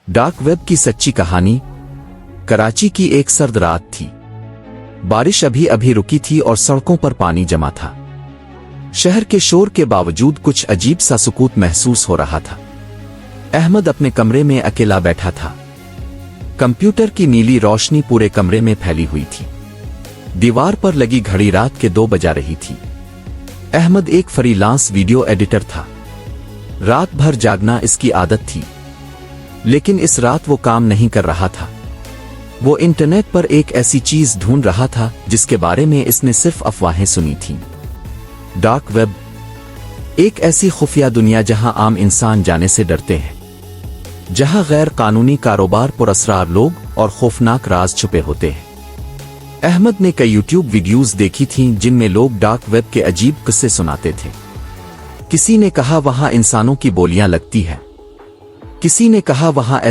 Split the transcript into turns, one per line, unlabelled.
Dark web की सच्ची कहानी। कराची की एक सर्द रात थी। बारिश अभी अभी रुकी थी और सड़कों पर पानी जमा था। शहर के शोर के बावजूद कुछ अजीब सा सुकून महसूस हो रहा था। अहमद अपने कमरे में अकेला बैठा था। कंप्यूटर की नीली रोशनी पूरे कमरे में फैली हुई थी। दीवार पर लगी घड़ी रात के 2 बजा रही थी। अहमद एक फ्रीलांस वीडियो एडिटर था। रात भर जागना इसकी आदत थी, लेकिन इस रात वो काम नहीं कर रहा था। वो इंटरनेट पर एक ऐसी चीज ढूंढ रहा था जिसके बारे में इसने सिर्फ अफवाहें सुनी थीं। डार्क वेब, एक ऐसी खुफिया दुनिया जहां आम इंसान जाने से डरते हैं, जहां गैर कानूनी कारोबार, पुरअसरार लोग और खौफनाक राज छुपे होते हैं। अहमद ने कई यूट्यूब वीडियोस देखी थीं जिनमें लोग डार्क वेब के अजीब किस्से सुनाते थे। किसी ने कहा वहां इंसानों की बोलियां लगती है, किसी ने कहा वहां